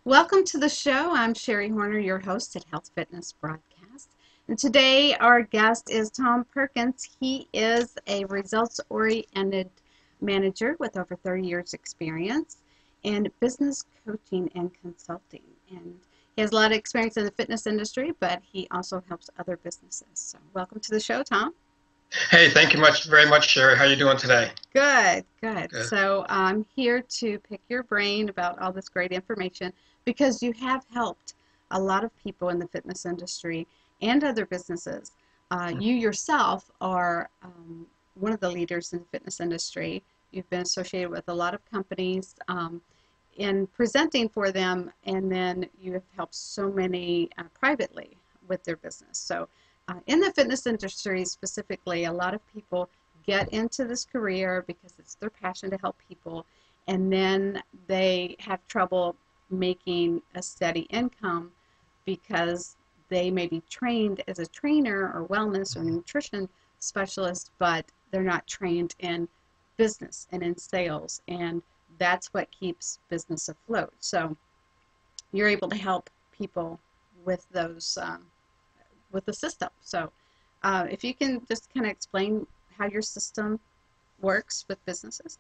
Welcome to the show. I'm Sherri Horner, your host at Health Fitness Broadcast. And today our guest is Tom Perkins. He is a results-oriented manager with over 30 years experience in business coaching and consulting. And he has a lot of experience in the fitness industry, but he also helps other businesses. So welcome to the show, Tom. Hey, thank you very much, Sherri. How are you doing today? Good, good. Good. So I'm here to pick your brain about all this great information because you have helped a lot of people in the fitness industry and other businesses. You yourself are one of the leaders in the fitness industry. You've been associated with a lot of companies in presenting for them, and then you have helped so many privately with their business. So in the fitness industry specifically, a lot of people get into this career because it's their passion to help people, and then they have trouble making a steady income because they may be trained as a trainer or wellness or nutrition specialist, but they're not trained in business and in sales, and that's what keeps business afloat. So you're able to help people with those with the system. So if you can just kind of explain how your system works with businesses.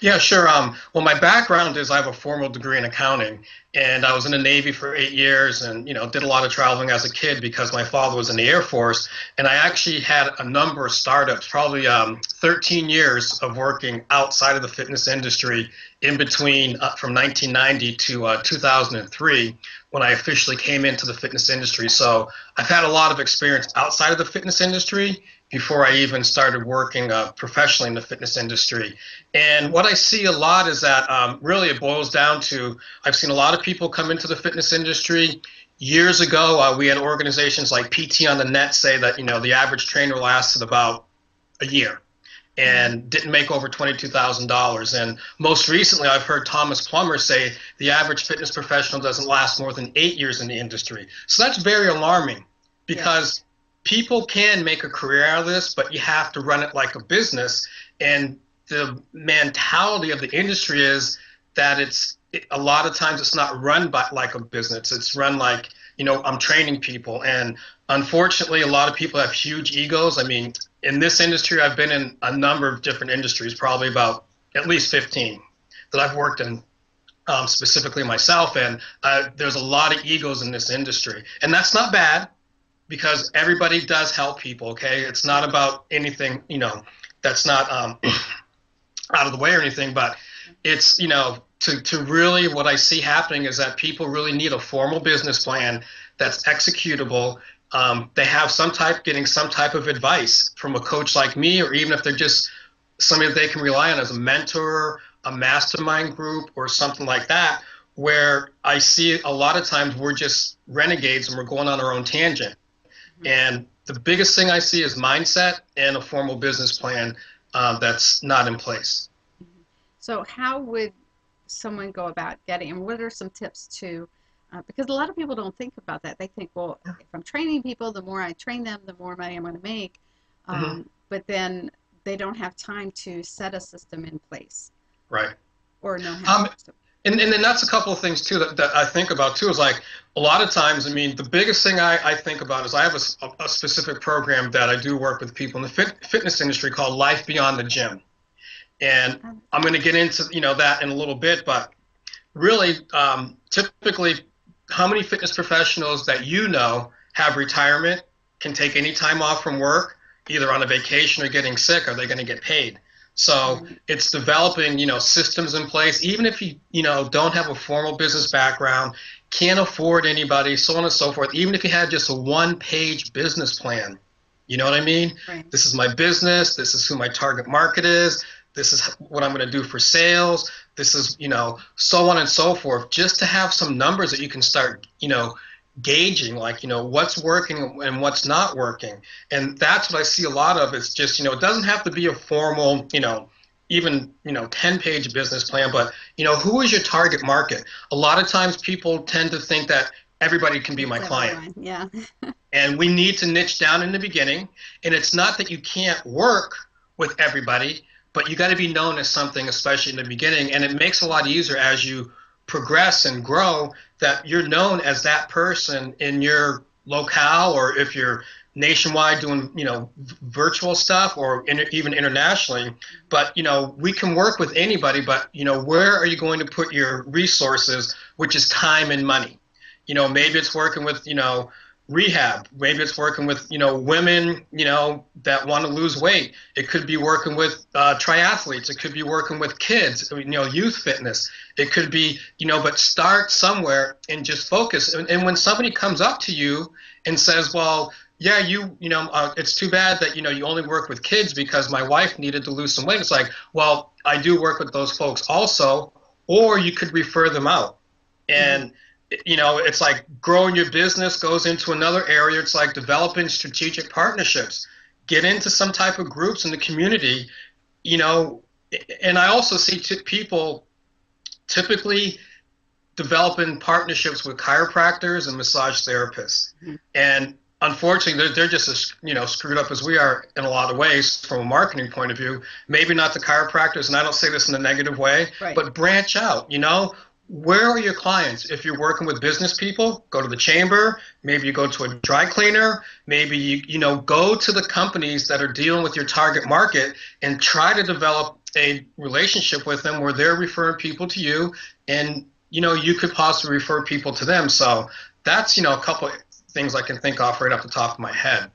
Yeah, sure. Well, my background is I have a formal degree in accounting, and I was in the Navy for 8 years, and did a lot of traveling as a kid because my father was in the Air Force, and I actually had a number of startups, probably 13 years of working outside of the fitness industry in between from 1990 to 2003 when I officially came into the fitness industry. So I've had a lot of experience outside of the fitness industry before I even started working professionally in the fitness industry. And what I see a lot is that really it boils down to, I've seen a lot of people come into the fitness industry. Years ago, we had organizations like PT on the Net say that, the average trainer lasted about a year and didn't make over $22,000. And most recently, I've heard Thomas Plummer say the average fitness professional doesn't last more than 8 years in the industry. So that's very alarming because people can make a career out of this, but you have to run it like a business. And the mentality of the industry is that a lot of times it's not run like a business. It's run like, I'm training people. And unfortunately, a lot of people have huge egos. I mean, in this industry, I've been in a number of different industries, probably about at least 15 that I've worked in specifically myself. And there's a lot of egos in this industry. And that's not bad, because everybody does help people, okay? It's not about anything, that's not out of the way or anything, but it's, to really, what I see happening is that people really need a formal business plan that's executable. They have getting some type of advice from a coach like me, or even if they're just somebody that they can rely on as a mentor, a mastermind group, or something like that, where I see a lot of times we're just renegades and we're going on our own tangent. And the biggest thing I see is mindset and a formal business plan that's not in place. So how would someone go about getting, and what are some tips to, because a lot of people don't think about that. They think, well, if I'm training people, the more I train them, the more money I'm going to make. But then they don't have time to set a system in place. Right. Or know how to. And then that's a couple of things, too, that I think about, too, is like a lot of times, I mean, the biggest thing I think about is I have a specific program that I do work with people in the fitness industry called Life Beyond the Gym. And I'm going to get into, that in a little bit, but really, typically, how many fitness professionals that have retirement, can take any time off from work, either on a vacation or getting sick? Are they going to get paid? So it's developing, systems in place, even if you, don't have a formal business background, can't afford anybody, so on and so forth. Even if you had just a one-page business plan, you know what I mean? Right. This is my business. This is who my target market is. This is what I'm going to do for sales. This is, so on and so forth, just to have some numbers that you can start, gauging, like, what's working and what's not working. And that's what I see a lot of. It's just, it doesn't have to be a formal, even, 10-page business plan, but, who is your target market? A lot of times people tend to think that everybody can be my client. Yeah. And we need to niche down in the beginning. And it's not that you can't work with everybody, but you got to be known as something, especially in the beginning. And it makes it a lot easier as you progress and grow, that you're known as that person in your locale, or if you're nationwide doing, virtual stuff, or even internationally. But, we can work with anybody, but, where are you going to put your resources, which is time and money? Maybe it's working with, rehab. Maybe it's working with, women, that want to lose weight. It could be working with triathletes. It could be working with kids, youth fitness. It could be, but start somewhere and just focus. And when somebody comes up to you and says, well, yeah, it's too bad that, you only work with kids because my wife needed to lose some weight. It's like, well, I do work with those folks also, or you could refer them out. And it's like growing your business goes into another area. It's like developing strategic partnerships. Get into some type of groups in the community, and I also see people typically developing partnerships with chiropractors and massage therapists. And unfortunately, they're just as screwed up as we are in a lot of ways from a marketing point of view. Maybe not the chiropractors, and I don't say this in a negative way, but branch out, Where are your clients? If you're working with business people, go to the chamber. Maybe you go to a dry cleaner. Maybe you go to the companies that are dealing with your target market and try to develop a relationship with them where they're referring people to you, and you could possibly refer people to them. So that's a couple of things I can think of right off the top of my head.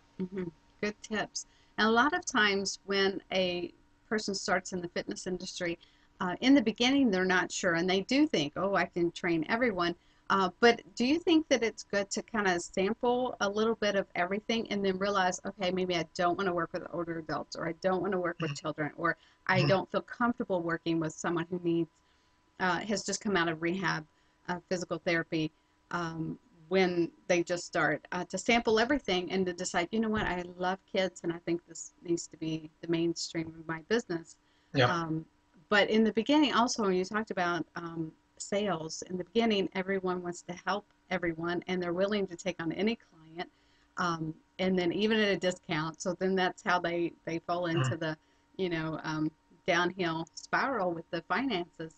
Good tips. And a lot of times when a person starts in the fitness industry, in the beginning, they're not sure, and they do think, oh, I can train everyone. But do you think that it's good to kind of sample a little bit of everything and then realize, okay, maybe I don't want to work with older adults, or I don't want to work with children, or I don't feel comfortable working with someone who has just come out of rehab, physical therapy, when they just start, to sample everything and to decide, you know what, I love kids and I think this needs to be the mainstream of my business. Yeah. But in the beginning, also, when you talked about sales, in the beginning, everyone wants to help everyone, and they're willing to take on any client, and then even at a discount. So then that's how they fall into the, downhill spiral with the finances.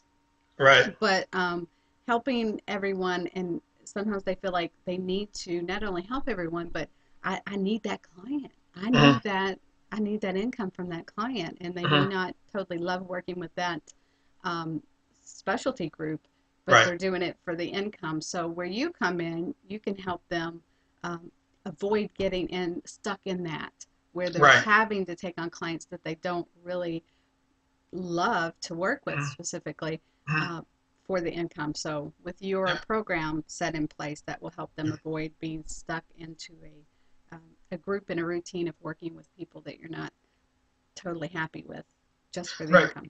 Right. But helping everyone, and sometimes they feel like they need to not only help everyone, but I need that client. I need that income from that client, and they may not totally love working with that specialty group, but they're doing it for the income. So where you come in, you can help them avoid getting stuck in that, where they're having to take on clients that they don't really love to work with specifically for the income. So with your program set in place, that will help them avoid being stuck into a group and a routine of working with people that you're not totally happy with just for the income.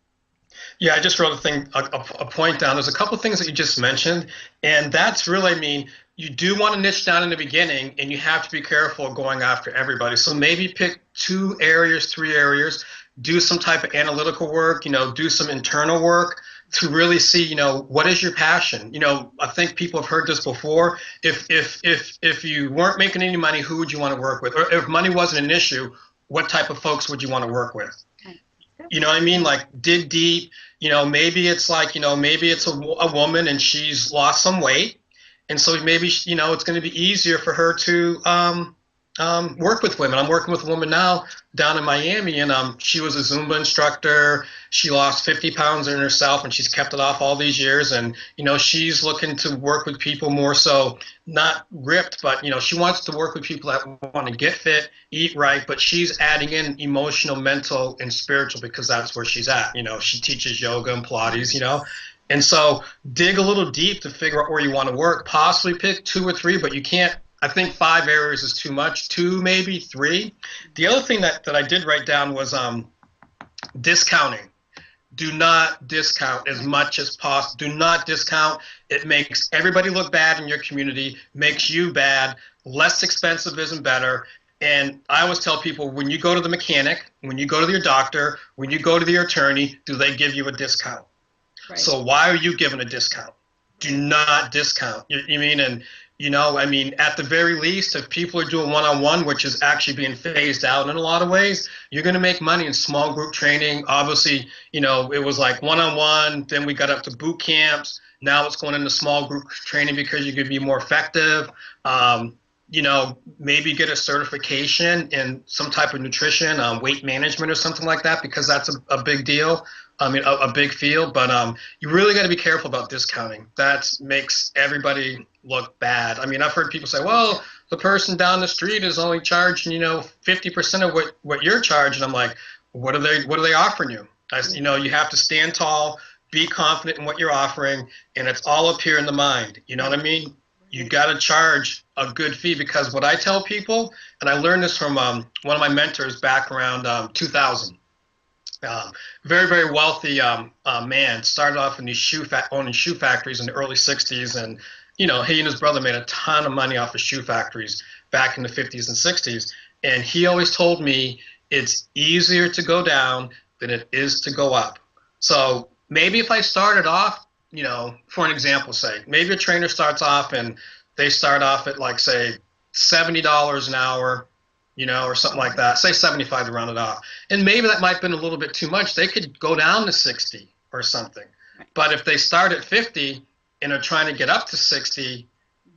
Yeah, I just wrote a point down. There's a couple of things that you just mentioned, and that's really, you do want to niche down in the beginning, and you have to be careful going after everybody. So maybe pick 2 areas, 3 areas, do some type of analytical work, do some internal work to really see, what is your passion? I think people have heard this before. If you weren't making any money, who would you want to work with? Or if money wasn't an issue, what type of folks would you want to work with? You know what I mean? Like, dig deep. Maybe it's like, maybe it's a woman and she's lost some weight, and so maybe it's going to be easier for her to work with women. I'm working with a woman now down in Miami, and she was a Zumba instructor. She lost 50 pounds in herself, and she's kept it off all these years. And she's looking to work with people more so, not ripped, but she wants to work with people that want to get fit, eat right. But she's adding in emotional, mental, and spiritual, because that's where she's at. She teaches yoga and Pilates. And so dig a little deep to figure out where you want to work. Possibly pick 2 or 3, but you can't. I think 5 areas is too much. 2, maybe 3. The other thing that I did write down was discounting. Do not discount as much as possible. Do not discount. It makes everybody look bad in your community, makes you bad. Less expensive isn't better. And I always tell people, when you go to the mechanic, when you go to your doctor, when you go to your attorney, do they give you a discount? Right. So why are you giving a discount? Do not discount. You mean, and at the very least, if people are doing one-on-one, which is actually being phased out in a lot of ways, you're going to make money in small group training. Obviously, it was like one-on-one, then we got up to boot camps. Now it's going into small group training because you could be more effective. Maybe get a certification in some type of nutrition, weight management or something like that, because that's a big deal. I mean, a big field, but you really got to be careful about discounting. That makes everybody look bad. I mean, I've heard people say, well, the person down the street is only charging, 50% of what you're charging. I'm like, what are they offering you? You have to stand tall, be confident in what you're offering, and it's all up here in the mind. You know what I mean? You got to charge a good fee, because what I tell people, and I learned this from one of my mentors back around 2000. Very, very wealthy man, started off in these owning shoe factories in the early 60s, and he and his brother made a ton of money off of shoe factories back in the 50s and 60s. And he always told me it's easier to go down than it is to go up. So maybe if I started off, for an example's sake, maybe a trainer starts off and they start off at, like, say, $70 an hour, or something like that. Say 75 to round it off. And maybe that might have been a little bit too much. They could go down to 60 or something. But if they start at 50 and are trying to get up to 60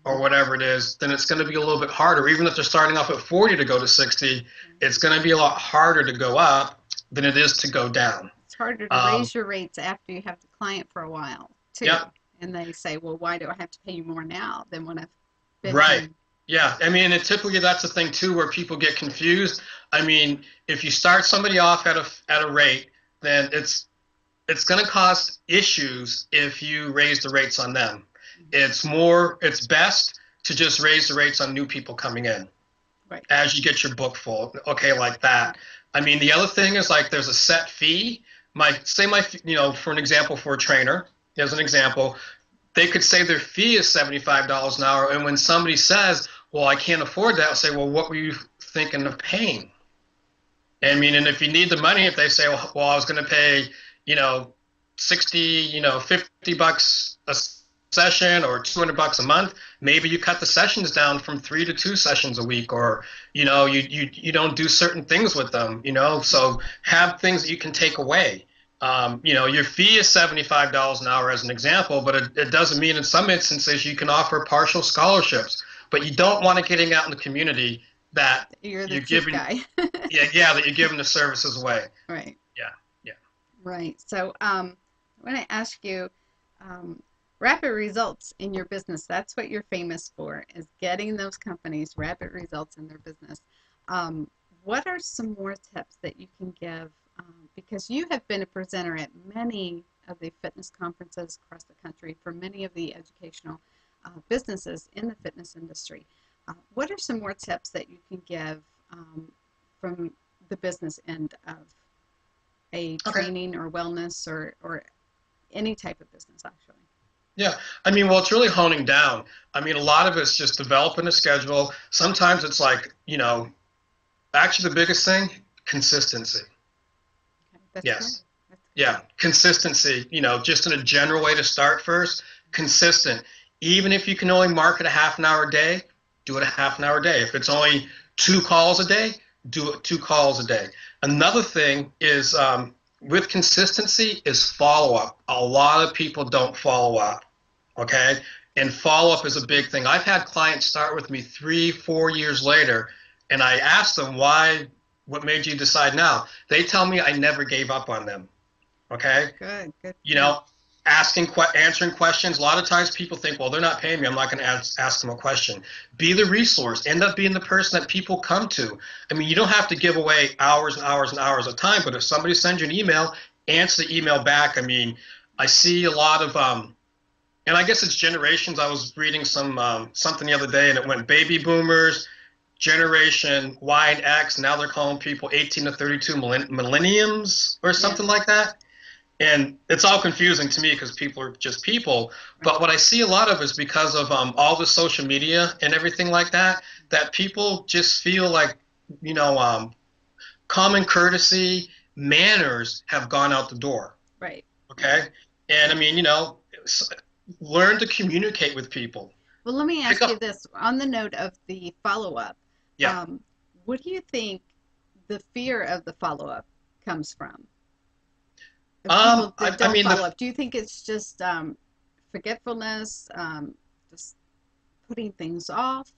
or whatever it is, then it's going to be a little bit harder. Even if they're starting off at 40 to go to 60, it's going to be a lot harder to go up than it is to go down. It's harder to raise your rates after you have the client for a while, too. Yep. And they say, well, why do I have to pay you more now than when I've been right. in? Yeah, I mean, and typically that's the thing too, where people get confused. I mean, if you start somebody off at a rate, then it's going to cause issues if you raise the rates on them. It's best to just raise the rates on new people coming in, right, as you get your book full. Okay, like that. I mean, the other thing is, like, there's a set fee. For an example, for a trainer, as an example, they could say their fee is $75 an hour, and when somebody says, well, I can't afford that, I'll say, well, what were you thinking of paying? I mean, and if you need the money, if they say, well, I was going to pay, 60, $50 a session or $200 a month, maybe you cut the sessions down from 3 to 2 sessions a week, or, you don't do certain things with them, so have things that you can take away. Your fee is $75 an hour as an example, but it doesn't mean in some instances you can offer partial scholarships, but you don't want to getting out in the community that you're giving guy. that you're giving the services away. Right. Yeah. Right. So I want to ask you, rapid results in your business. That's what you're famous for, is getting those companies rapid results in their business. What are some more tips that you can give? Because you have been a presenter at many of the fitness conferences across the country for many of the educational businesses in the fitness industry. What are some more tips that you can give from the business end of a training or wellness or any type of business, actually? Yeah, I mean, well, it's really honing down. I mean, a lot of it's just developing a schedule. Sometimes it's like, actually the biggest thing, consistency. Yes. Yeah, consistency, just in a general way to start first, consistent. Even if you can only market a half an hour a day, do it a half an hour a day. If it's only 2 calls a day, do it 2 calls a day. Another thing is with consistency is follow-up. A lot of people don't follow up, okay? And follow-up is a big thing. I've had clients start with me 3-4 years later, and I ask them, what made you decide now? They tell me I never gave up on them. Okay? Good. Answering questions. A lot of times people think, well, they're not paying me, I'm not going to ask them a question. Be the resource. End up being the person that people come to. I mean, you don't have to give away hours and hours and hours of time, but if somebody sends you an email, answer the email back. I mean, I see a lot of, and I guess it's generations. I was reading something the other day, and it went baby boomers, Generation Y and X. Now they're calling people 18 to 32 millenniums or something like that. And it's all confusing to me because people are just people. But what I see a lot of is because of all the social media and everything like that, that people just feel like, common courtesy, manners have gone out the door. Right. Okay. And I mean, learn to communicate with people. Well, let me ask you this on the note of the follow-up. Yeah. What do you think the fear of the follow-up comes from? People that don't follow up. Do you think it's just forgetfulness, just putting things off,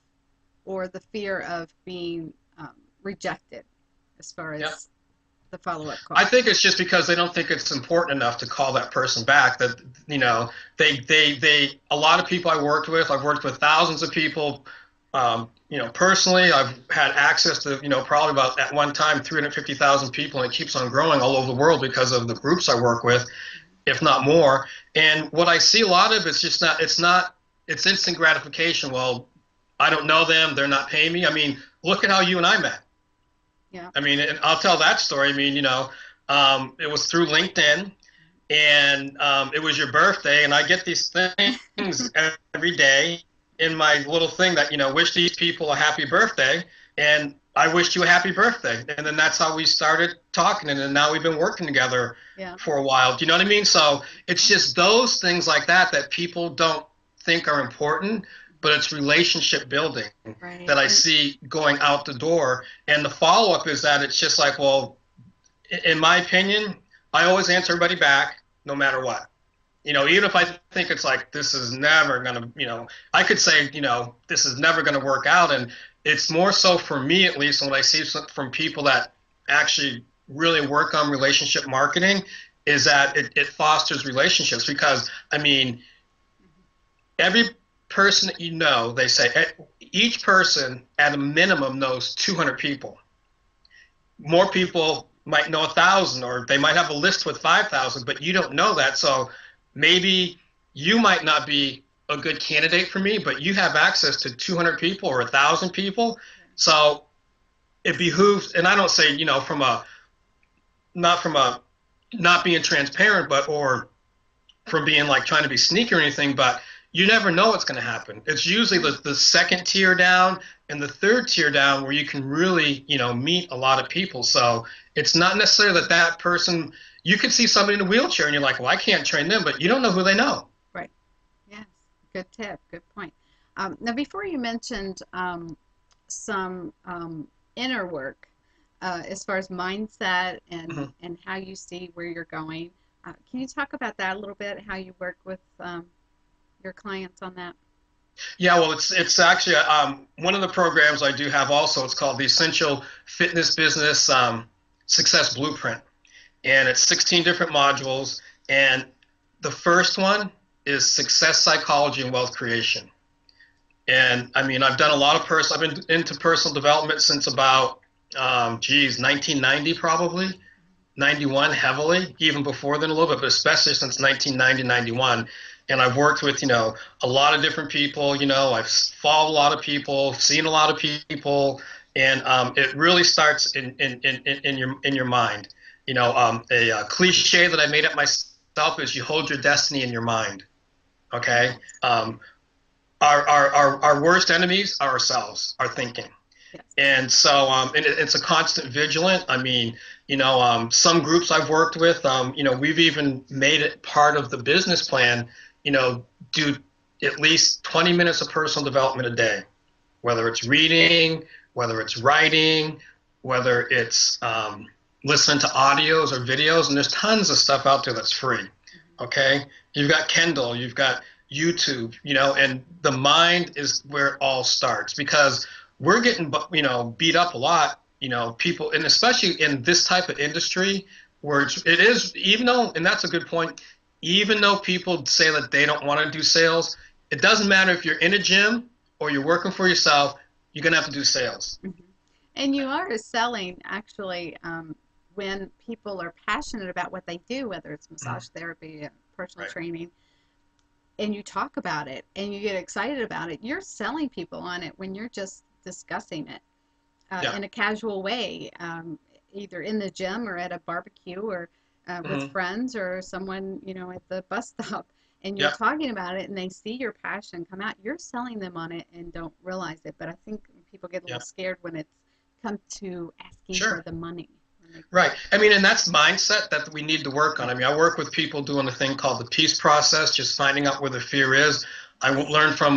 or the fear of being rejected as far Yeah. as the follow-up I call? think it's just because they don't think it's important enough to call that person back. That a lot of people I've worked with thousands of people. Personally, I've had access to probably about at one time 350,000 people, and it keeps on growing all over the world because of the groups I work with, if not more. And what I see a lot of is just it's instant gratification. Well, I don't know them, they're not paying me. I mean, look at how you and I met. Yeah. I mean, and I'll tell that story. I mean, it was through LinkedIn, and it was your birthday, and I get these things every day in my little thing that, wish these people a happy birthday, and I wished you a happy birthday. And then that's how we started talking, and then now we've been working together Yeah. for a while. Do you know what I mean? So it's just those things like that that people don't think are important, but it's relationship building Right. that I see going out the door. And the follow-up is that it's just like, well, in my opinion, I always answer everybody back no matter what. Even if I think it's like, this is never going to, I could say, this is never going to work out. And it's more so for me, at least, when I see from people that actually really work on relationship marketing, is that it fosters relationships. Because, I mean, every person that they say each person at a minimum knows 200 people. More people might know 1,000, or they might have a list with 5,000, but you don't know that. So maybe you might not be a good candidate for me, but you have access to 200 people or 1,000 people. So it behooves, and I don't say, not being transparent, but or from being like trying to be sneaky or anything, but you never know what's going to happen. It's usually the second tier down and the third tier down where you can really, meet a lot of people. So it's not necessarily that person, you could see somebody in a wheelchair and you're like, well, I can't train them, but you don't know who they know. Right. Yes. Good tip. Good point. Now, before you mentioned some inner work as far as mindset and how you see where you're going, can you talk about that a little bit, how you work with your clients on that? Yeah, well, it's actually one of the programs I do have also. It's called the Essential Fitness Business Success Blueprint, and it's 16 different modules. And the first one is Success Psychology and Wealth Creation. And I mean, I've done a lot of I've been into personal development since about 1990 probably. 91 heavily, even before then a little bit, but especially since 1990, 91. And I've worked with, a lot of different people, I've followed a lot of people, seen a lot of people, and it really starts in your mind. A cliche that I made up myself is you hold your destiny in your mind. Okay. Our worst enemies are ourselves, our thinking. Yes. And so it's a constant vigilant. I mean, some groups I've worked with, we've even made it part of the business plan, do at least 20 minutes of personal development a day, whether it's reading, whether it's writing, whether it's listening to audios or videos. And there's tons of stuff out there that's free. Okay. You've got Kindle, you've got YouTube, and the mind is where it all starts, because we're getting, beat up a lot, people, and especially in this type of industry where it is, even though, and that's a good point, even though people say that they don't want to do sales, it doesn't matter if you're in a gym or you're working for yourself, you're going to have to do sales. Mm-hmm. And you are selling, actually, when people are passionate about what they do, whether it's massage therapy, personal training, and you talk about it and you get excited about it, you're selling people on it when you're just discussing it in a casual way, either in the gym or at a barbecue or with friends or someone, at the bus stop, and you're talking about it and they see your passion come out. You're selling them on it and don't realize it. But I think people get a little scared when it's come to asking for the money. Right. I mean, and that's mindset that we need to work on. I mean, I work with people doing a thing called the peace process, just finding out where the fear is. I learned from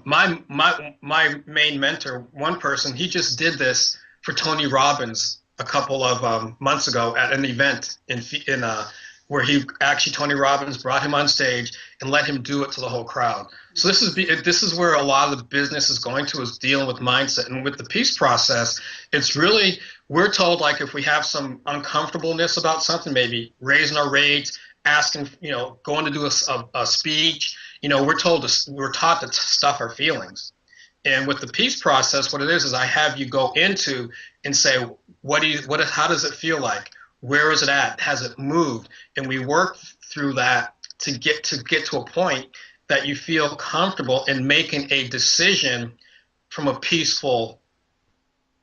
my main mentor, one person. He just did this for Tony Robbins a couple of months ago at an event in where he actually, Tony Robbins brought him on stage and let him do it to the whole crowd. So this is where a lot of the business is going to, is dealing with mindset. And with the peace process, it's really, we're told, like, if we have some uncomfortableness about something, maybe raising our rates, asking, going to do a speech, we're taught to stuff our feelings. And with the peace process, what it is I have you go into and say, how does it feel like? Where is it at? Has it moved? And we work through that to get to a point that you feel comfortable in making a decision from a peaceful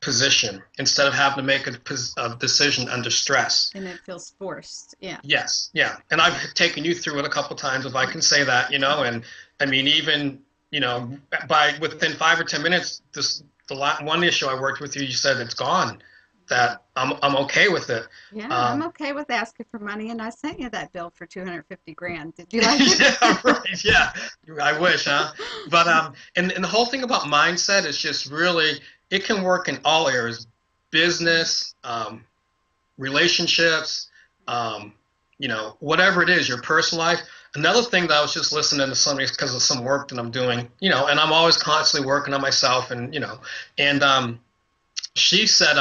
position, instead of having to make a decision under stress. And it feels forced. Yeah. Yes. Yeah. And I've taken you through it a couple times, if I can say that, and I mean, even, within 5 or 10 minutes, one issue I worked with you said it's gone, that I'm okay with it. Yeah, I'm okay with asking for money, and I sent you that bill for $250,000. Did you like it? Yeah, right. Yeah, I wish, huh? But and the whole thing about mindset is just really, it can work in all areas: business, relationships, whatever it is, your personal life. Another thing that I was just listening to somebody, because of some work that I'm doing, and I'm always constantly working on myself, and she said,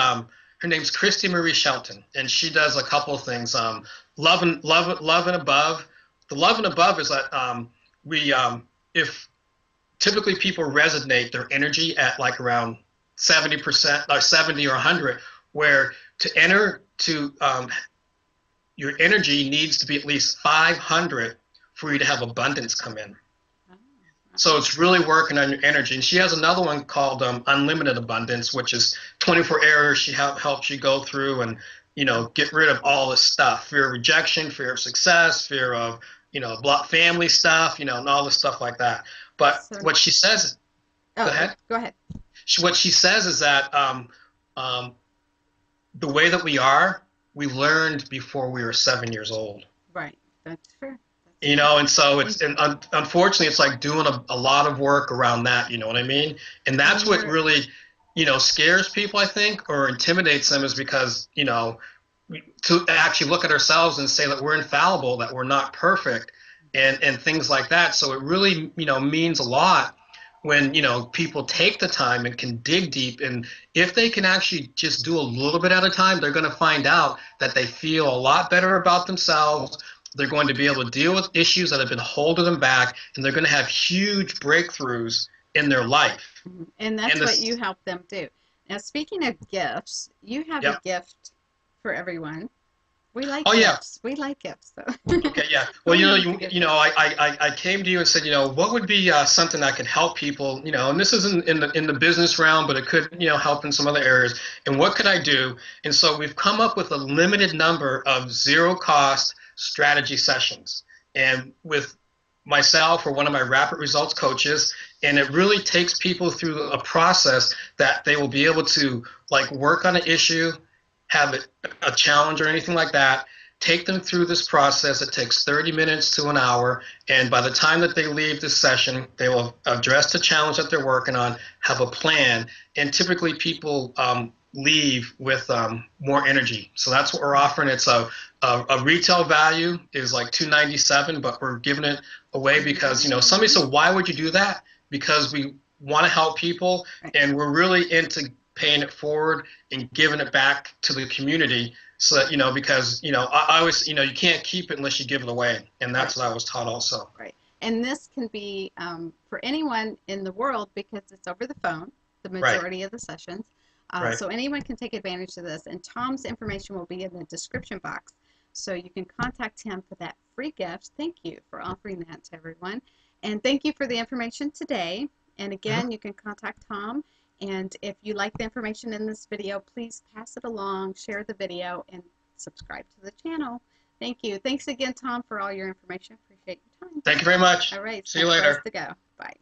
her name's Christy Marie Shelton, and she does a couple of things. Love and above. The love and above is that if typically people resonate their energy at like around 70% or 70 or 100, where to enter to your energy needs to be at least 500 for you to have abundance come in. So it's really working on your energy. And she has another one called Unlimited Abundance, which is 24 areas she helps you go through and, get rid of all this stuff: fear of rejection, fear of success, fear of, family stuff, and all this stuff like that. But what she says, go ahead. What she says is that the way that we learned before we were 7 years old. Right. That's true. And so unfortunately, it's like doing a lot of work around that, you know what I mean? And that's what really, scares people, I think, or intimidates them, is because, to actually look at ourselves and say that we're infallible, that we're not perfect, and things like that. So it really, means a lot when, people take the time and can dig deep. And if they can actually just do a little bit at a time, they're going to find out that they feel a lot better about themselves. They're going to be able to deal with issues that have been holding them back, and they're going to have huge breakthroughs in their life. And that's what you help them do. Now, speaking of gifts, you have a gift for everyone. We like gifts. Yeah. We like gifts. So. Okay, yeah. Well, I came to you and said, what would be something that could help people, and this isn't in the business realm, but it could, help in some other areas. And what could I do? And so we've come up with a limited number of zero-cost strategy sessions, and with myself or one of my rapid results coaches, and it really takes people through a process that they will be able to work on an issue, have a challenge or anything like that, take them through this process. It takes 30 minutes to an hour, and by the time that they leave this session, they will address the challenge that they're working on, have a plan, and typically people leave with more energy. So that's what we're offering. It's a retail value is like $297, but we're giving it away because, somebody said, why would you do that? Because we want to help people, and we're really into paying it forward and giving it back to the community. So that, because, I always, you can't keep it unless you give it away. And that's what I was taught also. Right. And this can be for anyone in the world, because it's over the phone, the majority of the sessions. So anyone can take advantage of this. And Tom's information will be in the description box. So you can contact him for that free gift. Thank you for offering that to everyone. And thank you for the information today. And again, you can contact Tom. And if you like the information in this video, please pass it along, share the video, and subscribe to the channel. Thank you. Thanks again, Tom, for all your information. Appreciate your time. Thank you very much. All right. See you later. To go. Bye.